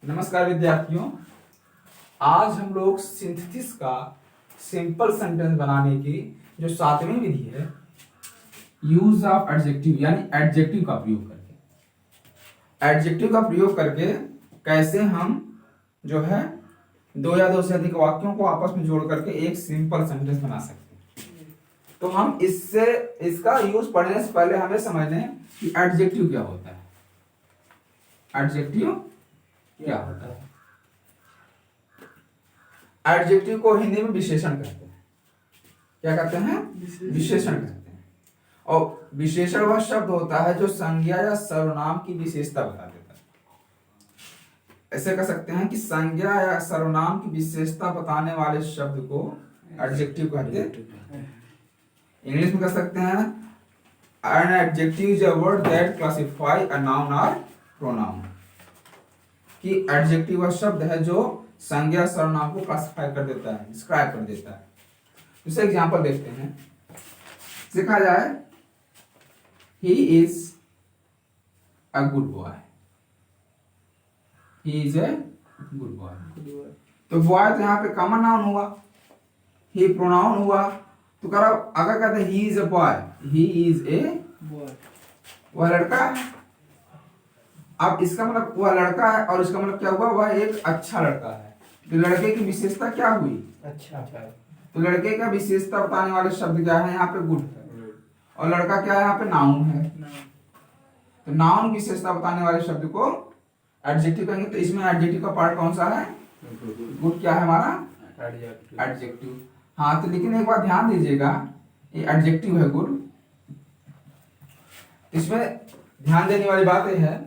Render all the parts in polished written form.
नमस्कार विद्यार्थियों, आज हम लोग सिंथेसिस का सिंपल सेंटेंस बनाने की जो 7वीं विधि है, यूज ऑफ एडजेक्टिव यानी एडजेक्टिव का प्रयोग करके, एडजेक्टिव का प्रयोग करके कैसे हम जो है दो या दो से अधिक वाक्यों को आपस में जोड़ करके एक सिंपल सेंटेंस बना सकते हैं। तो हम इसका यूज पढ़ने से पहले हमें समझ लें कि एडजेक्टिव क्या होता है। एडजेक्टिव क्या होता है? एडजेक्टिव को हिंदी में विशेषण कहते हैं। क्या कहते हैं? विशेषण कहते हैं। और विशेषण वह शब्द होता है जो संज्ञा या सर्वनाम की विशेषता बता देता है। ऐसे कह सकते हैं कि संज्ञा या सर्वनाम की विशेषता बताने वाले शब्द को एडजेक्टिव कहते हैं। इंग्लिश में कह सकते हैं an adjective is a word that classify a noun और प्रोनाउन। कि एडजेक्टिव वह शब्द है जो संज्ञा सर्वनाम को क्लासिफाई कर देता है, डिस्क्राइब कर देता है। दूसरे एग्जांपल देखते हैं। लिखा जाए he is a good boy. He is a good boy. तो बॉय तो यहाँ पे कॉमन नाउन हुआ, ही प्रोनाउन हुआ। तो करो अगर कहते he is a boy, he is a boy, वह लड़का है। अब इसका मतलब वह लड़का है और इसका मतलब क्या हुआ? वह एक अच्छा लड़का है। तो लड़के की विशेषता क्या हुई? अच्छा। तो लड़के का विशेषता बताने वाले शब्द क्या है? यहाँ पे गुड है। और लड़का क्या है? यहाँ पे नाउन है। तो नाउन विशेषता बताने वाले शब्द को एडजेक्टिव कहेंगे। तो इसमें एडजेक्टिव का पार्ट कौन सा है? गुड क्या है हमारा? एडजेक्टिव। हाँ, तो लेकिन एक बात ध्यान दीजिएगा, ये एडजेक्टिव है गुड। इसमें ध्यान देने वाली बात यह है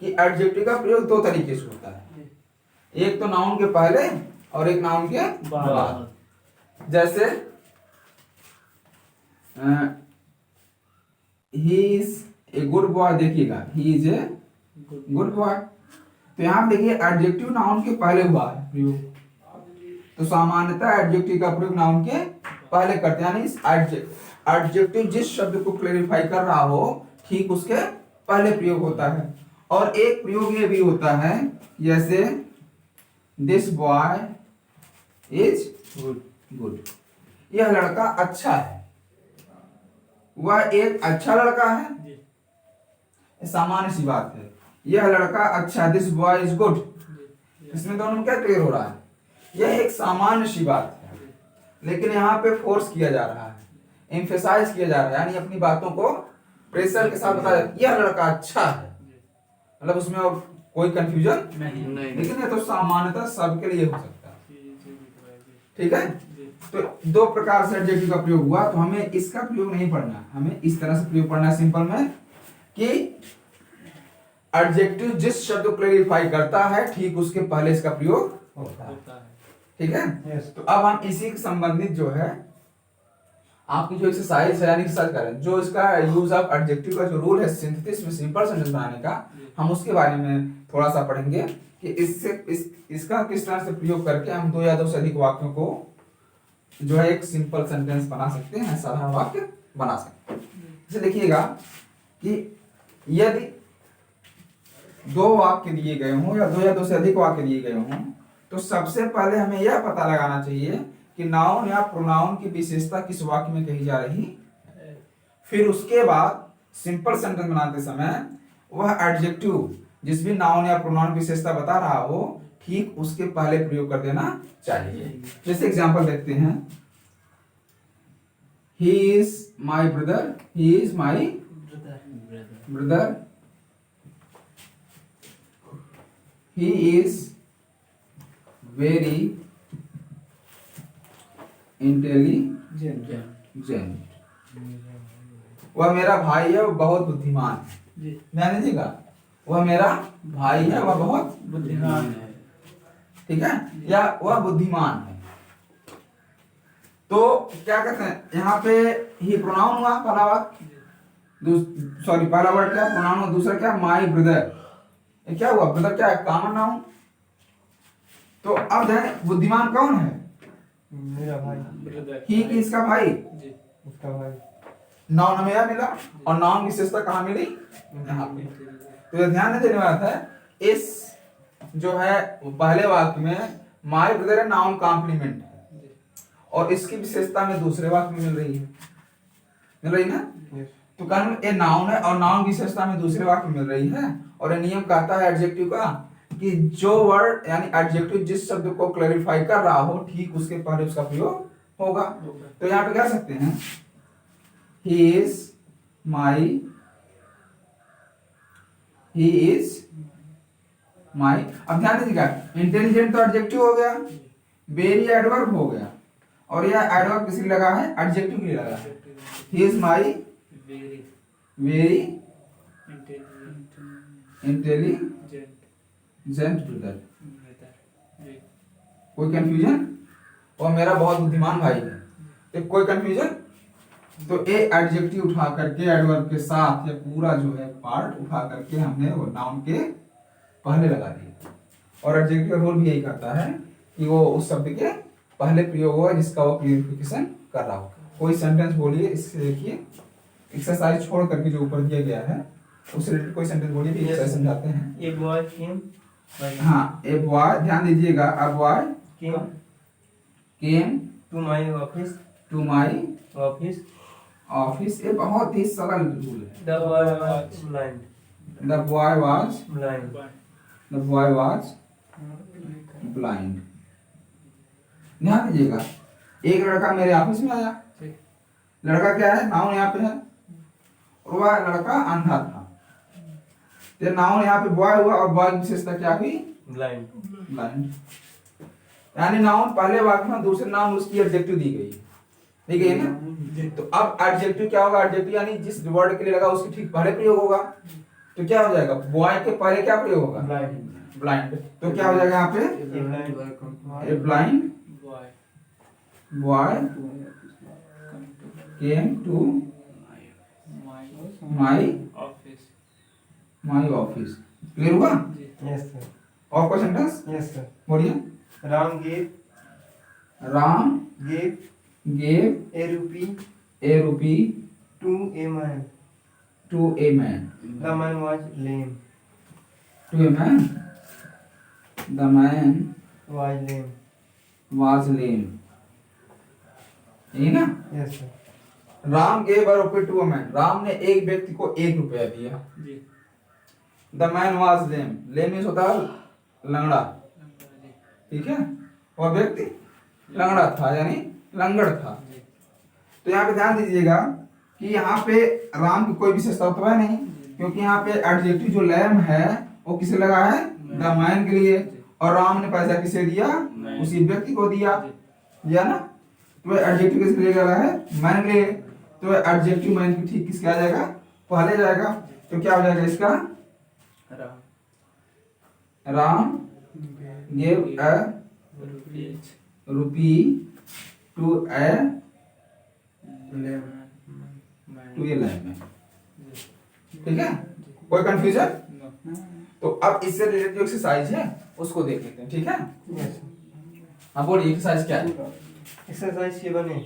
कि एडजेक्टिव का प्रयोग दो तरीके से होता है, एक तो नाउन के पहले और एक नाउन के बाद। जैसे he is a good boy, देखिएगा he is a good boy. तो यहां देखिए एडजेक्टिव नाउन के पहले हुआ है प्रयोग। तो सामान्यतः एडजेक्टिव का प्रयोग नाउन के पहले करते हैं, यानी एडजेक्टिव जिस शब्द को क्लेरिफाई कर रहा हो ठीक उसके पहले प्रयोग होता है। और एक प्रयोग ये भी होता है, जैसे दिस बॉय इज गुड, यह लड़का अच्छा है। वह एक अच्छा लड़का है, सामान्य सी बात है। यह लड़का अच्छा, दिस बॉय इज गुड। इसमें दोनों में क्या क्लियर हो रहा है? यह एक सामान्य सी बात है, लेकिन यहाँ पे फोर्स किया जा रहा है, एम्फेसाइज किया जा रहा है, यानी अपनी बातों को प्रेशर के साथ बताया यह लड़का अच्छा है। मतलब उसमें और कोई कंफ्यूजन नहीं। लेकिन ये तो सामान्यतः सबके लिए हो सकता है। ठीक है? तो दो प्रकार से एडजेक्टिव का प्रयोग हुआ। तो हमें इसका प्रयोग नहीं पढ़ना, हमें इस तरह से प्रयोग पढ़ना है सिंपल में कि एडजेक्टिव जिस शब्द को क्लैरिफाई करता है ठीक उसके पहले इसका प्रयोग होता है। ठीक है? तो अब हम इसी के संबंधित जो है आपकी जो एक्सरसाइज है, यानी एक्सरसाइज करें, जो इसका यूज ऑफ एडजेक्टिव का जो रूल है सिंथेसिस में सिंपल सेंटेंस बनाने का, हम उसके बारे में थोड़ा सा पढ़ेंगे कि इसका किस तरह से प्रयोग करके हम दो या दो से अधिक वाक्यों को जो है एक सिंपल सेंटेंस बना सकते हैं, साधारण वाक्य बना सकते हैं। जैसे देखिएगा कि यदि दो वाक्य दिए गए हों या दो से अधिक वाक्य दिए गए हों, तो सबसे पहले हमें यह पता लगाना चाहिए कि नाउन या प्रोनाउन की विशेषता किस वाक्य में कही जा रही है। फिर उसके बाद सिंपल सेंटेंस बनाते समय वह एडजेक्टिव जिस भी नाउन या प्रोनाउन की विशेषता बता रहा हो ठीक उसके पहले प्रयोग कर देना चाहिए। जैसे एग्जांपल देखते हैं, he is my brother, he is my brother, he is very intelligent, वह मेरा भाई है, वह बहुत बुद्धिमान है। ध्यान दीजिएगा, वह मेरा भाई है, वह बहुत बुद्धिमान है। ठीक है? या वह बुद्धिमान है। तो क्या कहते हैं यहाँ पे ही प्रोनाउन हुआ पहला वाक्य, सॉरी पहला वर्ड क्या प्रोनाउन हुआ, दूसरा क्या माई ब्रदर। क्या हुआ? ब्रदर क्या है? Common noun. तो अब ध्यान, बुद्धिमान कौन है? मेरा भाई। ही किसका भाई? उसका भाई। नाउन हमें यह मिला और नाउन विशेषता कहाँ मिली? यहाँ पे। तो ध्यान देने वाला था, इस जो है पहले वाक्य में माय ब्रदर नाउन कॉम्प्लीमेंट है और इसकी विशेषता में दूसरे वाक्य में मिल रही ना। तो कानून ये नाउन है और नाउन विशेषता में दूसरे वाक्य में मिल रही है। और ये नियम कहता है एडजेक्टिव का कि जो वर्ड यानी एडजेक्टिव जिस शब्द को क्लैरिफाई कर रहा हो ठीक उसके पहले उसका प्रयोग होगा। तो यहाँ पे कह सकते हैं ही इज माई। अब ध्यान दीजिएगा इंटेलिजेंट तो एडजेक्टिव हो गया, वेरी एडवर्ब हो गया और यह एडवर्ब किस लिए लगा है? एडजेक्टिव के लिए लगा है। He is my very intelligent brother. कोई कंफ्यूजन? और मेरा बहुत बुद्धिमान भाई है। तो कोई कंफ्यूजन? तो ए एडजेक्टिव उठा करके एडवर्ब के साथ या पूरा जो है पार्ट उठा करके हमने वो नाउन के पहले लगा दिया। और एडजेक्टिव का रोल भी यही करता है कि वो उस शब्द के पहले प्रयोग होगा जिसका वो क्लियरिफिकेशन कर रहा हो। कोई सेंटेंस बोलिए, इससे देखिए एक्सरसाइज छोड़ करके जो ऊपर दिया गया है उससे रिलेटेड कोई सेंटेंस बोलिए, फिर एक्सरसाइज समझाते हैं। ए बॉय केम, हाँ ए बॉय, ध्यान दीजिएगा, a boy came to my office, to my office. Office. ये बहुत ही सरल रूल है। The boy was blind, the boy was blind. The boy was blind. ध्यान दीजिएगा एक लड़का मेरे ऑफिस में आया। लड़का क्या है? नाउन यहाँ पे है और वह लड़का अंधा था। तो नाउन यहाँ पे बॉय हुआ और बॉय की विशेषता क्या हुई? ब्लाइंड। ब्लाइंड। यानी नाउन पहले वाक्य में, दूसरे नाउन उसकी एडजेक्टिव दी गई है ना। तो अब एडजेक्टिव क्या होगा? एडजेक्टिव यानी जिस वर्ड के लिए लगा उसकी ठीक पहले प्रयोग होगा। तो क्या हो जाएगा? बॉय के पहले क्या प्रयोग होगा? ब्लाइंड। तो क्या हो जाएगा यहाँ पे? A blind boy came to my office. Clear हुआ? Yes sir. और कोई सेंटेंस? Yes sir. बोलिए। Ram gave a rupee to a man. to a man. The man was lame. To a man. The man Was lame. was lame. यही ना? Yes sir. Ram gave a rupee to a man. Ram ने एक व्यक्ति को 1 रुपया दिया। The man was lame. Lame means होता है लंगड़ा। ठीक है? वह व्यक्ति लंगड़ा था यानी लंगड़ था। तो यहाँ पे ध्यान दीजिएगा कि यहाँ पे राम की कोई विशेषता तो है नहीं, क्योंकि यहाँ पे एडजेक्टिव जो लैम है वो किसे लगा है? द मैन के लिए। और राम ने पैसा किसे दिया? उसी व्यक्ति को दिया ना। तो एडजेक्टिव किसके लिए लगा है? मैन के लिए। तो एडजेक्टिव मैन की ठीक किसके आ जाएगा? पहले जाएगा। तो क्या हो जाएगा इसका? Ram gave a rupee to a lame। ठीक है? कोई कंफ्यूजन? तो अब इससे रिलेटेड जो एक्सरसाइज है उसको देख लेते हैं। ठीक है? हाँ बोलिए एक्सरसाइज क्या है? Exercise 7A।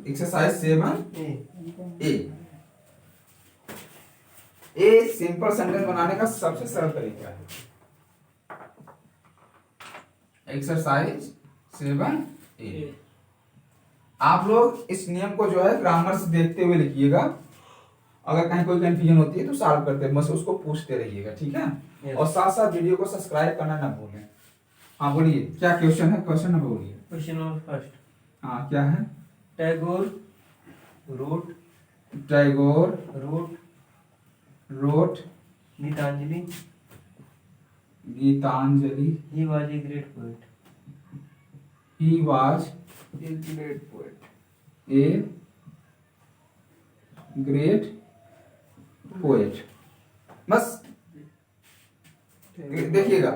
Exercise 7A। A simple sentence बनाने का सबसे सरल तरीका है। Exercise 7A। आप लोग इस नियम को जो है ग्रामर से देखते हुए लिखिएगा। अगर कहीं कोई कंफ्यूजन होती है तो सॉल्व करते बस उसको पूछते रहिएगा। ठीक है? Yes. और साथ साथ वीडियो को सब्सक्राइब करना ना भूलें। हाँ बोलिए क्या क्वेश्चन है? क्वेश्चन नंबर बोलिए। Question number first. हाँ क्या है? Tagore wrote Gitanjali. He was a great poet. He was a great poet। बस देखिएगा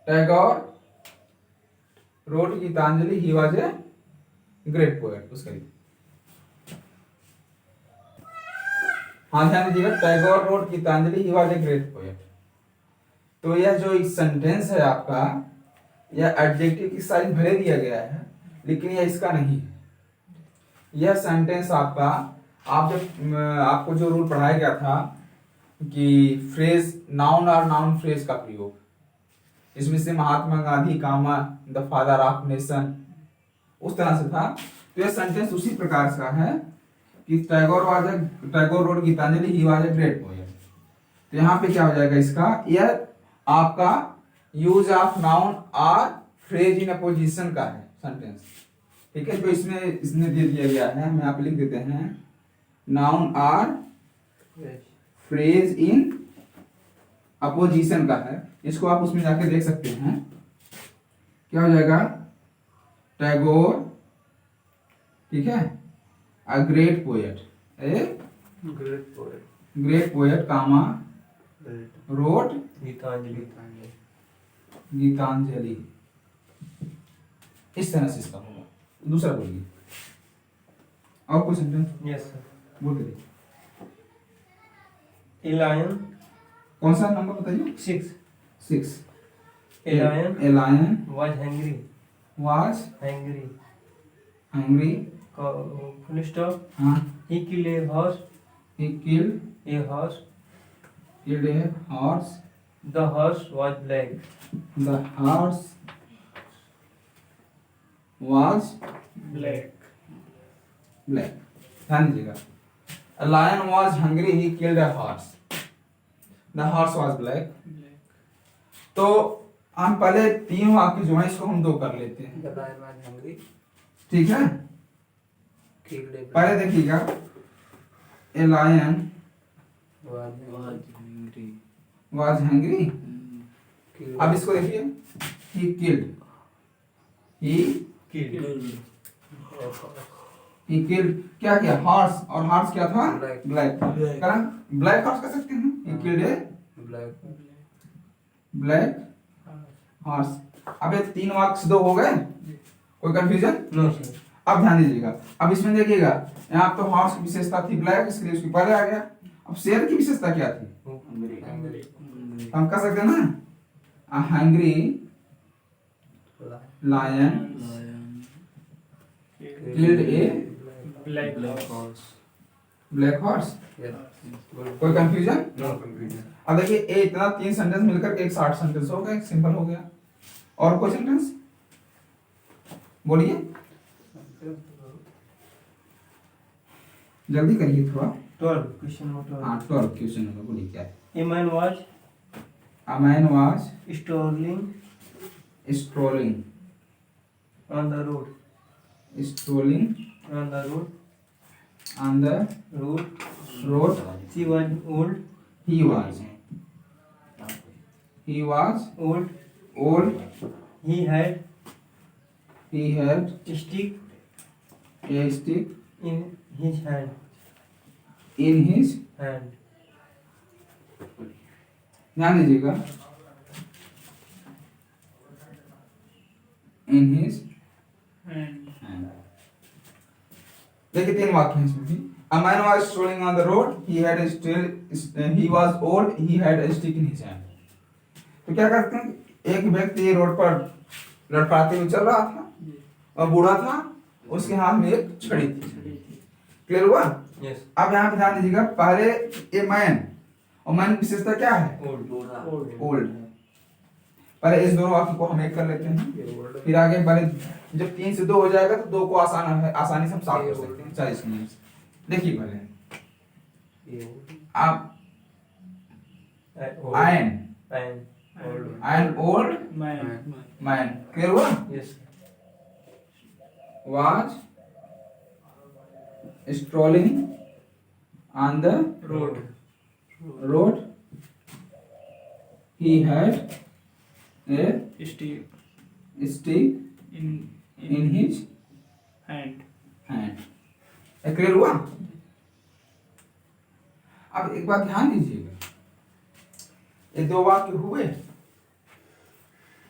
Tagore wrote Gitanjali he was a great poet. उसका हाँ ध्यान दीजिएगा Tagore wrote Gitanjali he was a great poet. तो यह जो सेंटेंस है आपका, यह एडजेक्टिव की साइज भले दिया गया है लेकिन यह इसका नहीं है। यह सेंटेंस आपका, आप जब आपको जो रूल पढ़ाया गया था कि फ्रेज नाउन और नाउन फ्रेज का प्रयोग, इसमें से महात्मा गांधी कामा द फादर ऑफ नेशन, उस तरह से था। तो यह सेंटेंस उसी प्रकार का है कि Tagore wrote Gitanjali he was a great poet. तो यहाँ पे क्या हो जाएगा इसका, यह आपका यूज ऑफ नाउन और फ्रेज इन अपोजिशन का है सेंटेंस, ठीक है। जो इसमें दे दिया गया है, हम यहाँ पे लिख देते हैं नाउन और फ्रेज इन अपोजिशन का है। इसको आप उसमें जाके देख सकते हैं, क्या हो जाएगा, टैगोर, ठीक है, a great poet, great poet comma wrote Gitanjali, इस तरह से इसका होगा। दूसरा बोलिए, और कोई सेंटेंस यस सर। बोल दीजिए। ए लायन, कौन सा नंबर बताइए? 6। 6। A lion A lion was hungry. was Hungry. hungry. Full stop. हाँ, He killed a horse. he killed A horse. a horse. The horse was black. The horse was Black. black. ध्यान दीजिएगा, a lion was hungry, he killed a horse. The horse was black. तो हम पहले 3 वाक्य जो है इसको हम 2 कर लेते हैं, ठीक है। पहले देखिएगा, ए लायन was hungry. अब इसको देखिए, he killed क्या किया, हॉर्स, और हॉर्स क्या था, ब्लैक था, ब्लैक हॉर्स कह सकते हैं, he killed a black horse. अब ये 3 वाक्य से 2 हो गए, कोई कंफ्यूजन? No sir. अब ध्यान दीजिएगा, अब इसमें देखिएगा, यहाँ तो हॉर्स की विशेषता थी ब्लैक, इसलिए उसके पहले आ गया। अब शेर की विशेषता क्या थी, हम कह सकते हैं ना, a hungry lion killed a black horse। कोई कंफ्यूजन? अब देखिए, ये इतना 3 सेंटेंस मिलकर के एक शॉर्ट सेंटेंस हो गया, सिंपल हो गया। और कोई सेंटेंस बोलिए, जल्दी करिए थोड़ा। 12. Question number 12. हाँ, 12 क्वेश्चन नंबर बोलिए क्या है। A man was A man was strolling strolling on the road. strolling On the road. on the Road. road. She was old. He was Old. old. He had He had stick a stick in his hand. in his, Hand. ध्यान दीजिएगा, in his hand। देखिए 3 वाक्य हैं इसमें भी। A man was strolling on the road. He was old. He had a stick in his hand। तो क्या करते हैं, एक व्यक्ति रोड पर लड़खड़ाते हुए चल रहा था और बूढ़ा था, उसके हाथ में एक छड़ी थी। क्लियर हुआ? Yes. अब यहाँ पे ध्यान दीजिएगा, पहले ए मैन, और मैन की विशेषता क्या है, ओल्ड। पहले इस दोनों वाक्य को हम एक कर लेते हैं, फिर आगे पहले जब 3 से 2 हो जाएगा तो 2 को आसानी से हम साफ कर सकते हैं 40 मिनट से। देखिए पहले आप an old man, क्लियर हुआ, Yes. was strolling on the road. He had a stick stick in his hand। Clear हुआ? अब एक बात ध्यान दीजिएगा, ये 2 वाक्य हुए,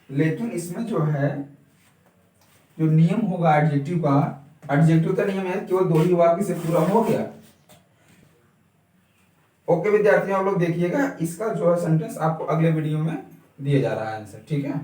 लेकिन इसमें जो है, जो नियम होगा एडजेक्टिव का, एडजेक्टिव का नियम है केवल 2 ही वाक्य से पूरा हो गया। ओके विद्यार्थियों, आप लोग देखिएगा, इसका जो है सेंटेंस आपको अगले वीडियो में दिया जा रहा है आंसर, ठीक है।